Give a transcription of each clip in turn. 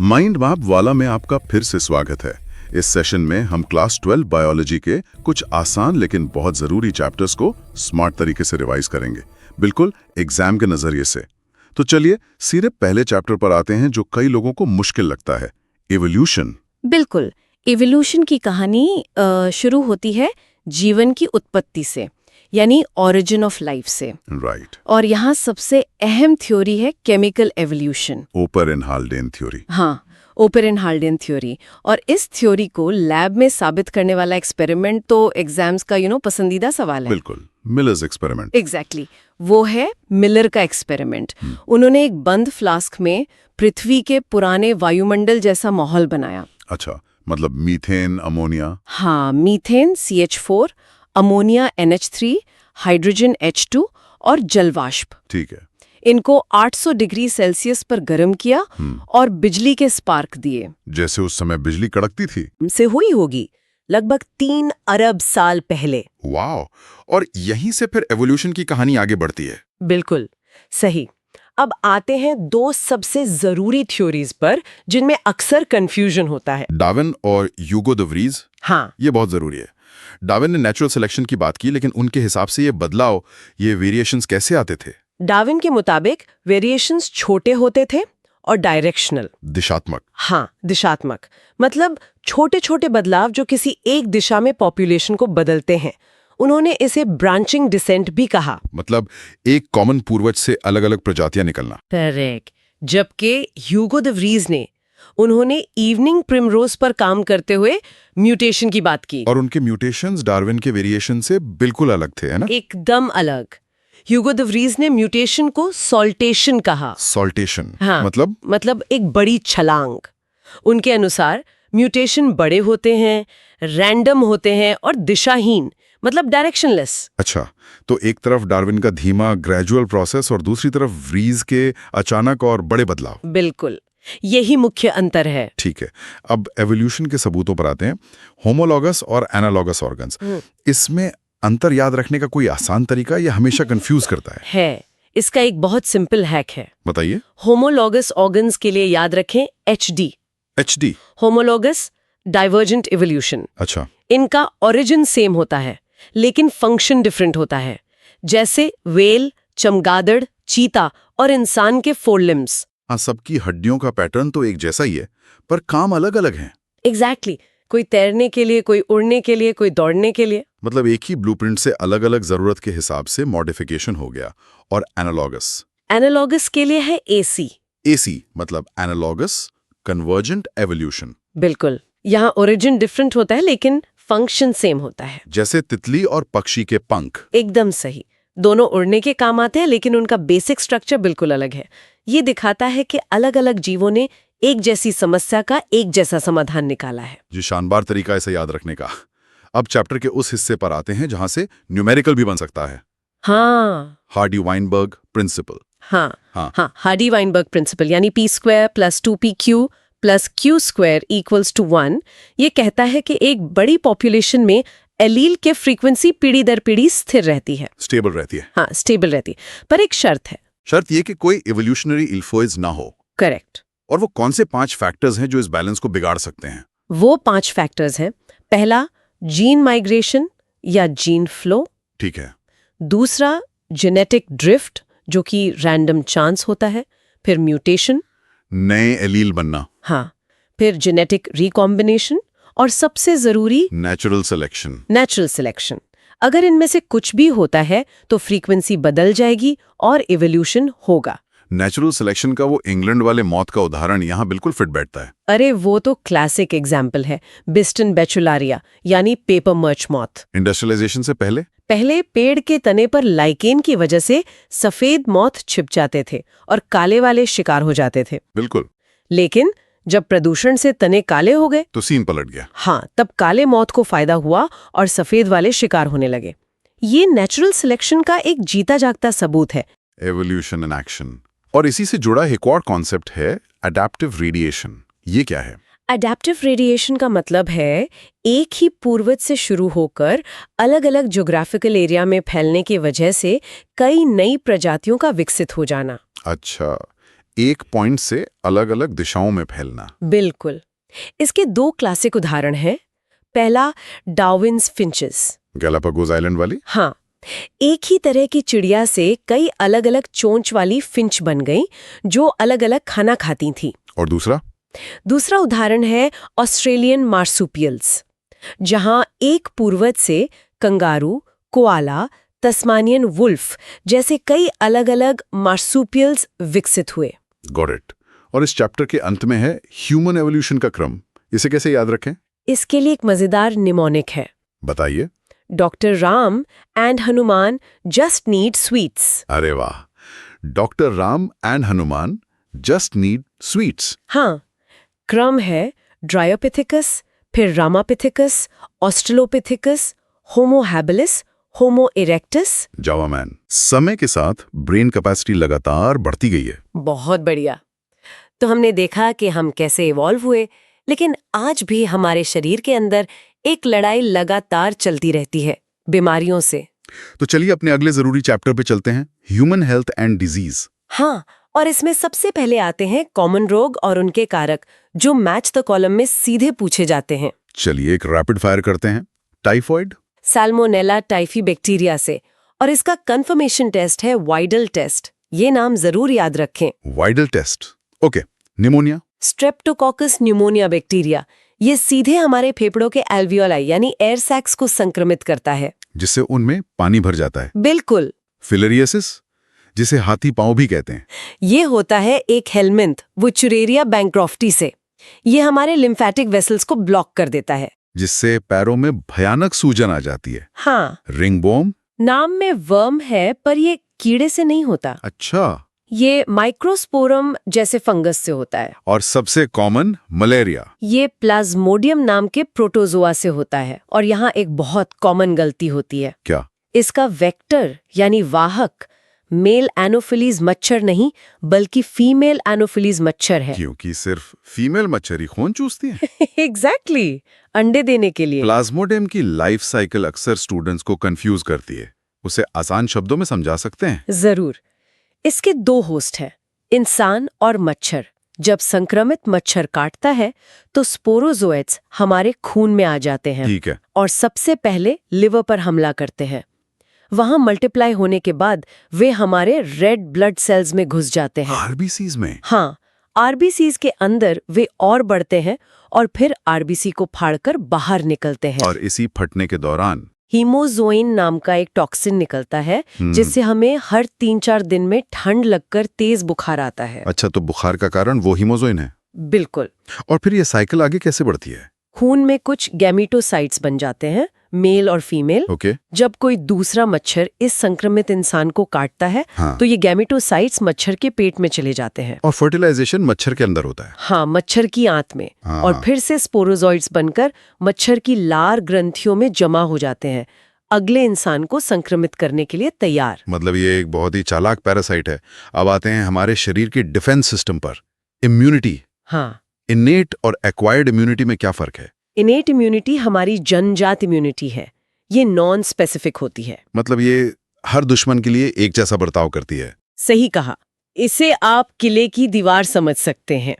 Mind map वाला में आपका फिर से स्वागत है। इस सेशन में हम क्लास 12 बायोलॉजी के कुछ आसान लेकिन बहुत जरूरी चैप्टर्स को स्मार्ट तरीके से रिवाइज करेंगे, बिल्कुल एग्जाम के नजरिए से। तो चलिए सीधे पहले चैप्टर पर आते हैं जो कई लोगों को मुश्किल लगता है, इवोल्यूशन। बिल्कुल, इवोल्यूशन की कहानी शुरू होती है जीवन की उत्पत्ति से, यानी ओरिजिन ऑफ लाइफ से। राइट। और यहाँ सबसे अहम थ्योरी है केमिकल एवोल्यूशन, ओपर एंड हाल्डेन थ्योरी। हाँ, ओपर एंड हाल्डेन थ्योरी। और इस थ्योरी को लैब में साबित करने वाला एक्सपेरिमेंट तो एग्जाम्स का पसंदीदा सवाल है। बिल्कुल, मिलर्स एक्सपेरिमेंट। एग्जैक्टली, वो है मिलर का एक्सपेरिमेंट। उन्होंने एक बंद फ्लास्क में पृथ्वी के पुराने वायुमंडल जैसा माहौल बनाया। अच्छा, मतलब मीथेन, अमोनिया। हाँ, methane CH4, ammonia NH3, hydrogen H2 और जलवाष्प। ठीक है। इनको 800 डिग्री सेल्सियस पर गर्म किया और बिजली के स्पार्क दिए। जैसे उस समय बिजली कड़कती थी। से हुई होगी लगभग 3 अरब साल पहले। वाह! और यहीं से फिर एवोल्यूशन की कहानी आगे बढ़ती है। बिल्कुल सही। अब आते हैं दो सबसे जरूरी थ्योरीज पर जिनमें अक्सर कंफ्यूजन होता है। डार्विन और ह्यूगो द व्रीज। हाँ, ये बहुत जरूरी है। डार्विन ने नेचुरल सिलेक्शन की बात की, लेकिन उनके हिसाब से ये बदलाव, ये वेरिएशंस कैसे आते थे? डार्विन के मुताबिक वेरिएशंस छोटे होते थे और डायरेक्शनल, दिशात्मक। हाँ, दिशात्मक। मतलब छोटे छोटे बदलाव जो किसी एक दिशा में पॉपुलेशन को बदलते हैं। उन्होंने इसे ब्रांचिंग डिसेंट भी कहा। मतलब एक कॉमन पूर्वज से अलग अलग प्रजातियां निकलना। करेक्ट। जबकि ह्यूगो द व्रीज ने उन्होंने इवनिंग प्रिमरोज पर काम करते हुए म्यूटेशन की बात की। और उनके म्यूटेशंस डार्विन के वेरिएशन से बिल्कुल अलग थे, है ना? एकदम अलग। ह्यूगो द व्रीज ने म्यूटेशन को सॉल्टेशन कहा। सॉल्टेशन। हाँ, मतलब एक बड़ी छलांग। उनके अनुसार म्यूटेशन बड़े होते हैं, रैंडम होते हैं और दिशाहीन, मतलब डायरेक्शनलेस। अच्छा, तो एक तरफ डार्विन का धीमा ग्रेजुअल प्रोसेस और दूसरी तरफ व्रीज के अचानक और बड़े बदलाव। बिल्कुल, यही मुख्य अंतर है। ठीक है, अब एवोल्यूशन के सबूतों पर आते हैं। होमोलॉगस और एनालॉगस ऑर्गन्स, इसमें अंतर याद रखने का कोई आसान तरीका या हमेशा कंफ्यूज करता है? इसका एक बहुत सिंपल हैक है। बताइए। होमोलॉगस ऑर्गन्स के लिए याद रखें HD। Homologous divergent evolution. अच्छा। इनका ओरिजिन सेम होता है लेकिन फंक्शन डिफरेंट होता है, जैसे व्हेल, चमगादड़, चीता और इंसान के 4 लिम्स। हाँ, सबकी हड्डियों का पैटर्न तो एक जैसा ही है, पर काम अलग अलग है। एग्जैक्टली। कोई तैरने के लिए, कोई उड़ने के लिए, कोई दौड़ने के लिए। मतलब एक ही ब्लूप्रिंट से अलग अलग जरूरत के हिसाब से मॉडिफिकेशन हो गया। और एनालॉगस के लिए है AC मतलब एनालॉगस कन्वर्जेंट एवोल्यूशन। बिल्कुल, यहाँ ओरिजिन डिफरेंट होता है लेकिन फंक्शन सेम होता है। जैसे तितली और पक्षी के पंख। एकदम सही। दोनों उड़ने के काम आते हैं लेकिन उनका बेसिक स्ट्रक्चर बिल्कुल अलग है। ये दिखाता है कि अलग अलग जीवों ने एक जैसी समस्या का एक जैसा समाधान निकाला है। जी, शानदार तरीका इसे याद रखने का। अब चैप्टर के उस हिस्से पर आते हैं जहां से न्यूमेरिकल भी बन सकता है। हाँ, हार्डी-वाइनबर्ग प्रिंसिपल। हाँ, हार्डी-वाइनबर्ग प्रिंसिपल, यानी P² + 2PQ + Q² = 1। ये कहता है कि एक बड़ी पॉपुलेशन में एलील के फ्रीक्वेंसी पीढ़ी दर पीढ़ी स्थिर रहती है, स्टेबल रहती है। हाँ, स्टेबल रहती है। पर एक शर्त है। शर्त ये कि कोई इवोल्यूशनरी इल्फोइज ना हो। करेक्ट। और वो कौन से 5 फैक्टर्स हैं जो इस बैलेंस को बिगाड़ सकते हैं? वो 5 फैक्टर्स हैं। पहला, जीन माइग्रेशन या जीन फ्लो। ठीक है। दूसरा, जेनेटिक ड्रिफ्ट, जो कि रैंडम चांस होता है। फिर म्यूटेशन, नए एलील बनना। हाँ। फिर जेनेटिक रिकॉम्बिनेशन और सबसे जरूरी नेचुरल सिलेक्शन। अगर इनमें से कुछ भी होता है तो फ्रीक्वेंसी बदल जाएगी और इवोल्यूशन होगा। नेचुरल सिलेक्शन का वो इंग्लैंड वाले मौत का उदाहरण यहाँ बिल्कुल फिट बैठता है। अरे वो तो क्लासिक एग्जाम्पल है, बिस्टन बेचुलारिया यानी पेपर मर्च मॉथ। इंडस्ट्रियलाइजेशन से पहले पेड़ के तने पर लाइकेन की वजह से सफेद मॉथ छिप जाते थे और काले वाले शिकार हो जाते थे। बिल्कुल। लेकिन जब प्रदूषण से तने काले हो गए तो सीन पलट गया। हाँ, तब काले मौत को फायदा हुआ और सफेद वाले शिकार होने लगे। ये नेचुरल सिलेक्शन का एक जीता जागता सबूत है। Evolution in action. और इसी से जुड़ा एक और कॉन्सेप्ट है अडैप्टिव रेडिएशन। ये क्या है? अडैप्टिव रेडिएशन का मतलब है एक ही पूर्वज से शुरू होकर अलग अलग ज्योग्राफिकल एरिया में फैलने की वजह से कई नई प्रजातियों का विकसित हो जाना। अच्छा, एक पॉइंट से अलग-अलग दिशाओं में फैलना। बिल्कुल। इसके 2 क्लासिक उदाहरण हैं। पहला, डार्विन्स फिंचेस। गैलापागोस आइलैंड वाली? हाँ, एक ही तरह की चिड़िया से कई अलग-अलग चोंच वाली फिंच बन गई जो अलग-अलग खाना खाती थी। और दूसरा उदाहरण है ऑस्ट्रेलियन मार्सुपियल्स, जहां एक पूर्वज से कंगारू, कोआला, तस्मानियन वुल्फ जैसे कई अलग-अलग मार्सुपियल्स विकसित हुए। Got it. और इस चैप्टर के अंत में है ह्यूमन एवोल्यूशन का क्रम। इसे कैसे याद रखें? इसके लिए एक मजेदार निमोनिक है। बताइए। Doctor Ram and Hanuman just need sweets. अरे वाह! Doctor Ram and Hanuman just need sweets. हाँ, क्रम है ड्रायोपिथिकस, फिर रामापिथिकस, ऑस्ट्रेलोपिथिकस, होमो हैबिलिस, होमो इरेक्टस। जावा मैन। समय के साथ ब्रेन कैपेसिटी लगातार बढ़ती गई है। बहुत बढ़िया। तो हमने देखा कि हम कैसे इवॉल्व हुए, लेकिन आज भी हमारे शरीर के अंदर एक लड़ाई लगातार चलती रहती है बीमारियों से। तो चलिए अपने अगले जरूरी चैप्टर पे चलते हैं, ह्यूमन हेल्थ एंड डिजीज। हाँ, और इसमें सबसे पहले आते हैं कॉमन रोग और उनके कारक, जो मैच द कॉलम में सीधे पूछे जाते हैं। चलिए एक रैपिड फायर करते हैं। टाइफॉइड? सैल्मोनेला टाइफी बैक्टीरिया से, और इसका कंफर्मेशन टेस्ट है वाइडल टेस्ट। ये नाम जरूर याद रखें। Widal test, okay. Pneumonia? Streptococcus pneumoniae bacteria, ये सीधे हमारे फेफड़ों के एल्वियोलाई यानी एयर सैक्स को संक्रमित करता है, जिससे उनमें पानी भर जाता है। बिल्कुल। फिलेरियसिस, जिसे हाथी पांव भी कहते हैं? ये होता है एक हेलमिंथ वुचुरेरिया बैंक्रॉफ्टी से। ये हमारे लिम्फेटिक वेसल्स को ब्लॉक कर देता है, जिससे पैरों में भयानक सूजन आ जाती है। हाँ, रिंगवॉर्म? नाम में वर्म है, पर ये कीड़े से नहीं होता। अच्छा। ये माइक्रोस्पोरम जैसे फंगस से होता है। और सबसे कॉमन मलेरिया? ये प्लाज्मोडियम नाम के प्रोटोजोआ से होता है। और यहाँ एक बहुत कॉमन गलती होती है। क्या? इसका वेक्टर यानी वाहक मेल एनोफिलीज मच्छर नहीं, बल्कि फीमेल एनोफिलीज मच्छर है। क्योंकि सिर्फ फीमेल मच्छर ही खून चूसती हैं। एग्जैक्टली, अंडे देने के लिए। प्लाज्मोडियम की लाइफ साइकिल अक्सर स्टूडेंट्स को कंफ्यूज करती है। उसे आसान शब्दों में समझा सकते हैं? जरूर। इसके 2 होस्ट हैं, इंसान और मच्छर। जब संक्रमित मच्छर काटता है तो स्पोरोजोएट्स हमारे खून में आ जाते हैं। ठीक है। और सबसे पहले लिवर पर हमला करते हैं। वहां मल्टीप्लाई होने के बाद वे हमारे रेड ब्लड सेल्स में घुस जाते हैं। आरबीसीज में? हाँ, आरबीसीज के अंदर वे और बढ़ते हैं और फिर आरबीसी को फाड़कर बाहर निकलते हैं। और इसी फटने के दौरान हीमोजोइन नाम का एक टॉक्सिन निकलता है, जिससे हमें हर 3-4 दिन में ठंड लगकर तेज बुखार आता है। अच्छा, तो बुखार का कारण वो हीमोजोइन है? बिल्कुल। और फिर ये साइकिल आगे कैसे बढ़ती है? खून में कुछ गैमेटोसाइट्स बन जाते हैं, मेल और फीमेल। ओके। जब कोई दूसरा मच्छर इस संक्रमित इंसान को काटता है, हाँ। तो ये गैमेटोसाइट्स मच्छर के पेट में चले जाते हैं। और फर्टिलाइजेशन मच्छर के अंदर होता है? हाँ, मच्छर की आंत में। हाँ। और फिर से स्पोरोजॉइड्स बनकर मच्छर की लार ग्रंथियों में जमा हो जाते हैं, अगले इंसान को संक्रमित करने के लिए तैयार। मतलब ये एक बहुत ही चालाक पैरासाइट है। अब आते हैं हमारे शरीर के डिफेंस सिस्टम पर। इम्यूनिटी। हाँ, इनेट और एक्वायर्ड इम्यूनिटी में क्या फर्क है? इनेट इम्यूनिटी हमारी जन्मजात इम्यूनिटी है। ये नॉन स्पेसिफिक होती है। मतलब ये हर दुश्मन के लिए एक जैसा बर्ताव करती है? सही कहा। इसे आप किले की दीवार समझ सकते हैं।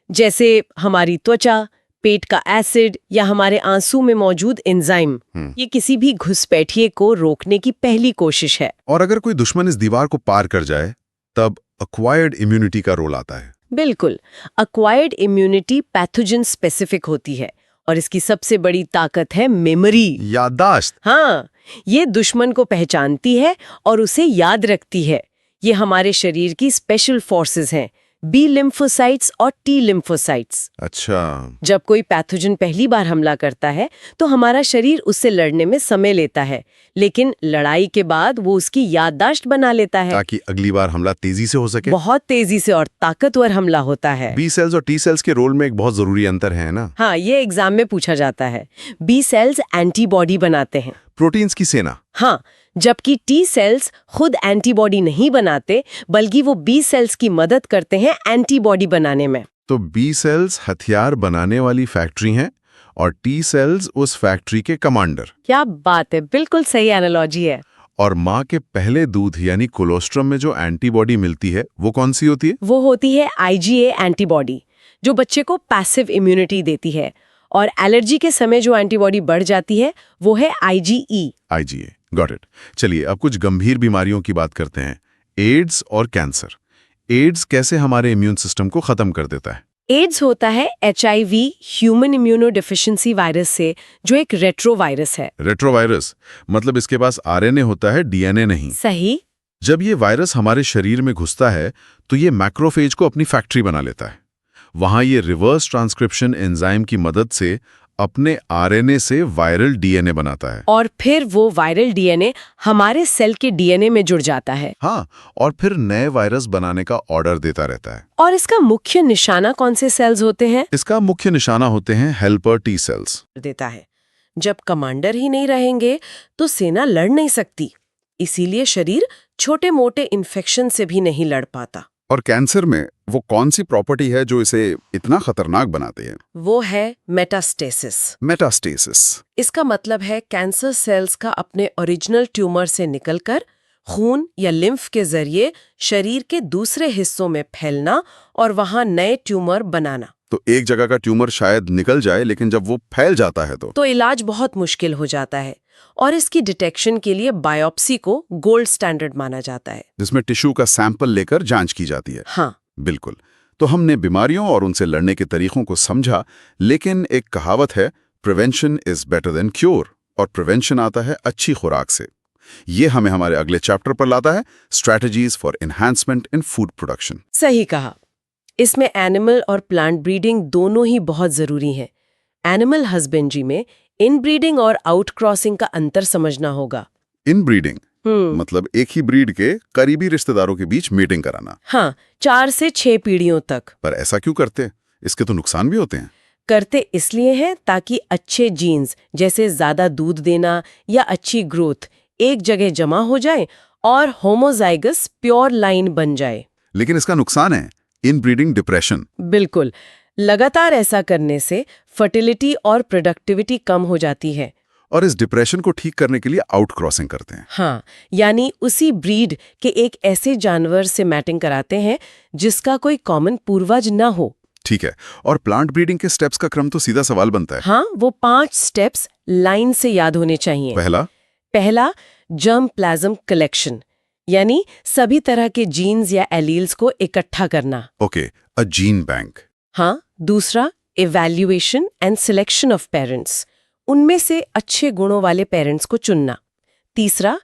जैसे हमारी त्वचा, पेट का एसिड या हमारे आंसू में मौजूद एंजाइम, ये किसी भी घुसपैठिए को रोकने की पहली कोशिश है। और अगर कोई दुश्मन इस दीवार को पार कर जाए, तब एक्वायर्ड इम्यूनिटी का रोल आता है। बिल्कुल। एक्वायर्ड इम्यूनिटी पैथोजन स्पेसिफिक होती है और इसकी सबसे बड़ी ताकत है मेमोरी, याददाश्त। हाँ, ये दुश्मन को पहचानती है और उसे याद रखती है। ये हमारे शरीर की स्पेशल फोर्सेस हैं, बी लिम्फोसाइट्स और टी लिम्फोसाइट्स। अच्छा। जब कोई पैथोजन पहली बार हमला करता है तो हमारा शरीर उससे लड़ने में समय लेता है, लेकिन लड़ाई के बाद वो उसकी याददाश्त बना लेता है, ताकि अगली बार हमला तेजी से हो सके। बहुत तेजी से और ताकतवर हमला होता है। बी सेल्स और टी सेल्स के रोल में एक बहुत जरूरी अंतर है ना? हाँ, ये एग्जाम में पूछा जाता है। बी सेल्स एंटीबॉडी बनाते हैं, प्रोटीन्स की सेना। हाँ, जबकि टी सेल्स खुद एंटीबॉडी नहीं बनाते, बल्कि वो बी सेल्स की मदद करते हैं एंटीबॉडी बनाने में। तो बी सेल्स हथियार बनाने वाली फैक्ट्री हैं और टी सेल्स उस फैक्ट्री के कमांडर। क्या बात है, बिल्कुल सही एनालॉजी है। और माँ के पहले दूध यानी कोलोस्ट्रम में जो एंटीबॉडी मिलती है वो कौन सी होती है? वो होती है IgA एंटीबॉडी, जो बच्चे को पैसिव इम्यूनिटी देती है। और एलर्जी के समय जो एंटीबॉडी बढ़ जाती है वो है IgE। IgA, got it. चलिए अब कुछ गंभीर बीमारियों की बात करते हैं, एड्स और कैंसर। एड्स कैसे हमारे इम्यून सिस्टम को खत्म कर देता है? एड्स होता है HIV ह्यूमन इम्यूनोडेफिशिएंसी वायरस से, जो एक रेट्रोवायरस है। रेट्रोवायरस मतलब इसके पास RNA होता है, DNA नहीं। सही। जब ये वायरस हमारे शरीर में घुसता है तो ये मैक्रोफेज को अपनी फैक्ट्री बना लेता है। वहां ये रिवर्स ट्रांसक्रिप्शन एंजाइम की मदद से अपने RNA से वायरल DNA बनाता है। और फिर वो वायरल DNA हमारे सेल के DNA में जुड़ जाता है। हाँ, और फिर नए वायरस बनाने का ऑर्डर देता रहता है। और इसका मुख्य निशाना कौन से सेल्स होते हैं? इसका मुख्य निशाना होते हैं हेल्पर T सेल्स। देता है। जब कमांडर ही नहीं रहेंगे तो सेना लड़ नहीं सकती, इसीलिए शरीर छोटे मोटे इन्फेक्शन से भी नहीं लड़ पाता। और कैंसर में वो कौन सी प्रॉपर्टी है जो इसे इतना खतरनाक बनाती है? वो है मेटास्टेसिस। मेटास्टेसिस। इसका मतलब है कैंसर सेल्स का अपने ओरिजिनल ट्यूमर से निकलकर खून या लिम्फ के जरिए शरीर के दूसरे हिस्सों में फैलना और वहां नए ट्यूमर बनाना। तो एक जगह का ट्यूमर शायद निकल जाए, लेकिन जब वो फैल जाता है तो इलाज बहुत मुश्किल हो जाता है। और इसकी डिटेक्शन के लिए बायोप्सी को गोल्ड स्टैंडर्ड माना जाता है, जिसमें टिश्यू का सैंपल लेकर जांच की जाती है। हाँ बिल्कुल। तो हमने बीमारियों और उनसे लड़ने के तरीकों को समझा, लेकिन एक कहावत है, prevention is better than cure, और प्रिवेंशन आता है अच्छी खुराक से। ये हमें हमारे अगले चैप्टर पर लाता है, strategies for enhancement in food production. सही कहा। इसमें एनिमल और प्लांट ब्रीडिंग दोनों ही बहुत जरूरी हैं। एनिमल हस्बेंड्री में इनब्रीडिंग और आउटक्रॉसिंग का अंतर समझना होगा। इनब्रीडिंग मतलब एक ही ब्रीड के करीबी रिश्तेदारों के बीच मीटिंग कराना। हाँ, 4 से 6 पीढ़ियों तक। पर ऐसा क्यों करते? इसके तो नुकसान भी होते हैं। करते इसलिए हैं ताकि अच्छे जीन्स जैसे ज्यादा दूध देना या अच्छी ग्रोथ एक जगह जमा हो जाए और होमोजाइगस प्योर लाइन बन जाए। लेकिन इसका नुकसान है इनब्रीडिंग डिप्रेशन। बिल्कुल। लगातार ऐसा करने से फर्टिलिटी और प्रोडक्टिविटी कम हो जाती है। और इस डिप्रेशन को ठीक करने के लिए आउट क्रॉसिंग करते हैं। हाँ, यानी उसी ब्रीड के एक ऐसे जानवर से मैटिंग कराते हैं जिसका कोई कॉमन पूर्वज न हो। ठीक है। और प्लांट ब्रीडिंग के स्टेप्स का क्रम तो सीधा सवाल बनता है। हाँ, वो 5 स्टेप्स लाइन से याद होने चाहिए। पहला जर्म प्लाज्म कलेक्शन, यानी सभी तरह के जीन्स या एलील्स को इकट्ठा करना। Okay, a gene bank. हाँ। दूसरा evaluation and selection of parents, उनमें से अच्छे गुणों वाले पेरेंट्स को चुनना। तीसरा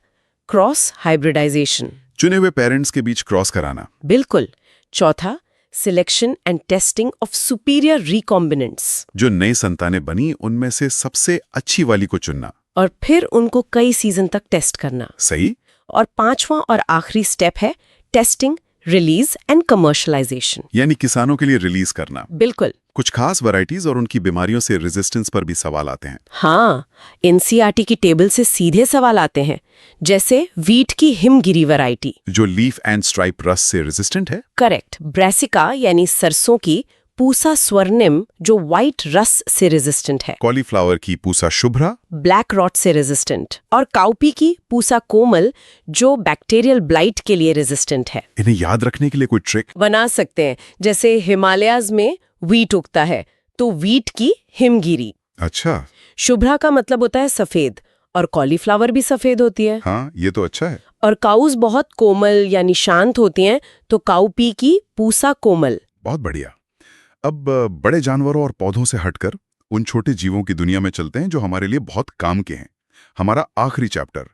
क्रॉस हाइब्रिडाइजेशन, चुने हुए पेरेंट्स के बीच क्रॉस कराना। बिल्कुल। चौथा selection and testing of superior recombinants, जो नई संतानें बनी उनमें से सबसे अच्छी वाली को चुनना और फिर उनको कई सीजन तक टेस्ट करना। सही। और 5वां और आखिरी स्टेप है टेस्टिंग, रिलीज एंड कमर्शलाइजेशन, यानी किसानों के लिए रिलीज करना। बिल्कुल। कुछ खास वैरायटीज और उनकी बीमारियों से रेजिस्टेंस पर भी सवाल आते हैं। हाँ, NCERT की टेबल से सीधे सवाल आते हैं, जैसे वीट की हिमगिरी वैरायटी जो लीफ एंड स्ट्राइप रस्ट से रेजिस्टेंट है। करेक्ट। ब्रेसिका यानी सरसों की पूसा स्वर्णिम जो व्हाइट रस से रेजिस्टेंट है। कॉलीफ्लावर की पूसा शुभ्रा ब्लैक रॉट से रेजिस्टेंट। और काउपी की पूसा कोमल जो बैक्टीरियल ब्लाइट के लिए रेजिस्टेंट है। इन्हें याद रखने के लिए कोई ट्रिक बना सकते हैं, जैसे हिमालयाज में वीट उगता है तो वीट की हिमगिरी। अच्छा। शुभ्रा का मतलब होता है सफेद, और कॉलीफ्लावर भी सफेद होती है। हाँ, ये तो अच्छा है। और काउज बहुत कोमल यानी शांत होती हैं, तो काउपी की पूसा कोमल। बहुत बढ़िया। अब बड़े जानवरों और पौधों से हटकर उन छोटे जीवों की दुनिया में चलते हैं जो हमारे लिए बहुत काम के हैं। हमारा आखिरी chapter,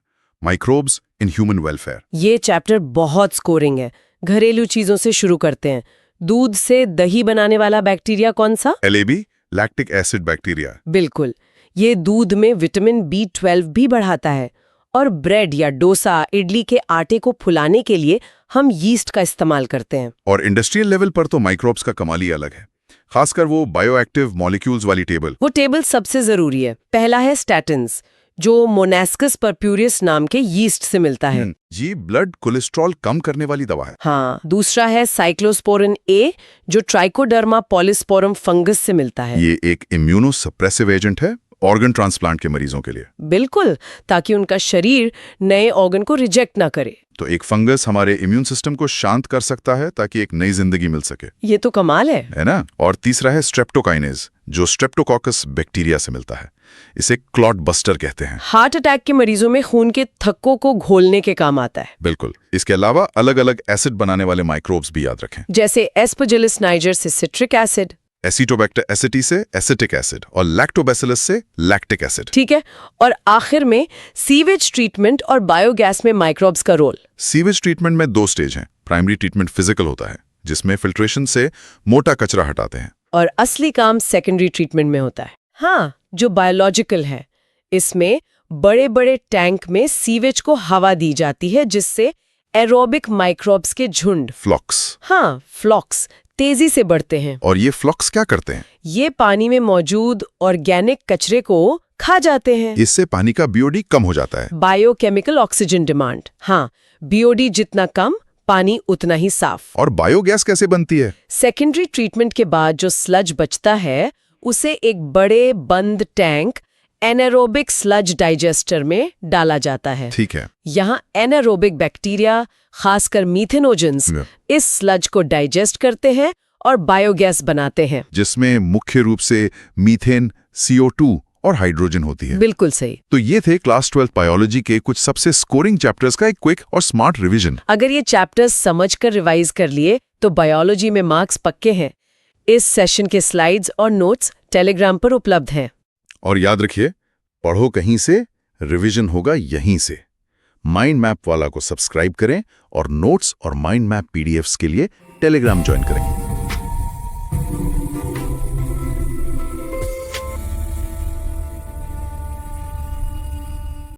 microbes in human welfare. ये चैप्टर बहुत स्कोरिंग है। घरेलू चीजों से शुरू करते हैं। दूध से दही बनाने वाला बैक्टीरिया कौन सा? LAB, lactic acid bacteria. बिल्कुल। ये दूध में विटामिन B12 भी बढ़ाता है। और ब्रेड या डोसा, इडली के आटे को फुलाने के लिए हम यीस्ट का इस्तेमाल करते हैं। और इंडस्ट्रियल लेवल पर तो माइक्रोब्स का कमाल ही अलग है, खासकर वो बायोएक्टिव मॉलिक्यूल्स वाली टेबल। वो टेबल सबसे जरूरी है। पहला है स्टैटिन्स, जो मोनास्कस परप्यूरियस नाम के यीस्ट से मिलता है। जी, ब्लड कोलेस्ट्रॉल कम करने वाली दवा है। हाँ। दूसरा है साइक्लोस्पोरिन A, जो ट्राइकोडर्मा पॉलिस्पोरम फंगस से मिलता है। ये एक इम्यूनोसप्रेसिव एजेंट है ऑर्गन ट्रांसप्लांट के मरीजों के लिए। बिल्कुल, ताकि उनका शरीर नए ऑर्गन को रिजेक्ट ना करे। तो एक फंगस हमारे इम्यून सिस्टम को शांत कर सकता है ताकि एक नई जिंदगी मिल सके, ये तो कमाल है ना। और तीसरा है स्ट्रेप्टोकाइनेज, जो स्ट्रेप्टोकॉकस बैक्टीरिया से मिलता है। इसे क्लॉट बस्टर कहते हैं। हार्ट अटैक के मरीजों में खून के थक्कों को घोलने के काम आता है। बिल्कुल। इसके अलावा अलग अलग एसिड बनाने वाले माइक्रोब्स भी याद रखें, जैसे एस्परजिलस नाइजर से सिट्रिक एसिड, एसिटोबैक्टर एसिटी से एसिटिक एसिड और लैक्टोबैसिलस से लैक्टिक एसिड। ठीक है। और आखिर में सीवेज ट्रीटमेंट और बायोगैस में माइक्रोब्स का रोल। सीवेज ट्रीटमेंट में 2 स्टेज हैं। प्राइमरी ट्रीटमेंट फिजिकल होता है, जिसमें फिल्ट्रेशन से मोटा कचरा हटाते हैं, और असली काम सेकेंडरी ट्रीटमेंट में होता है, हाँ, जो बायोलॉजिकल है। इसमें बड़े बड़े टैंक में सीवेज को हवा दी जाती है, जिससे एरोबिक माइक्रोब्स के झुंड, फ्लॉक्स, हाँ फ्लॉक्स, तेजी से बढ़ते हैं। और ये फ्लॉक्स क्या करते हैं? ये पानी में मौजूद ऑर्गेनिक कचरे को खा जाते हैं। इससे पानी का बीओडी कम हो जाता है। बायोकेमिकल ऑक्सीजन डिमांड, हाँ, बीओडी जितना कम, पानी उतना ही साफ। और बायोगैस कैसे बनती है? सेकेंडरी ट्रीटमेंट के बाद जो स्लज बचता है, उसे एक बड़े बंद टैंक एनारोबिक स्लज डाइजेस्टर में डाला जाता है। ठीक है। यहाँ एनारोबिक बैक्टीरिया, खासकर मीथेनोजेंस, इस स्लज को डाइजेस्ट करते हैं और बायोगैस बनाते हैं, जिसमें मुख्य रूप से मीथेन, CO2 और हाइड्रोजन होती है। बिल्कुल सही। तो ये थे क्लास 12 बायोलॉजी के कुछ सबसे स्कोरिंग चैप्टर्स का एक क्विक और स्मार्ट रिवीजन। अगर ये चैप्टर्स समझकर रिवाइज कर लिए तो बायोलॉजी में मार्क्स पक्के हैं। इस सेशन के स्लाइड्स और नोट्स टेलीग्राम पर उपलब्ध हैं। और याद रखिए, पढ़ो कहीं से, रिवीजन होगा यहीं से। माइंड मैप वाला को सब्सक्राइब करें और नोट्स और माइंड मैप PDFs के लिए टेलीग्राम ज्वाइन करें।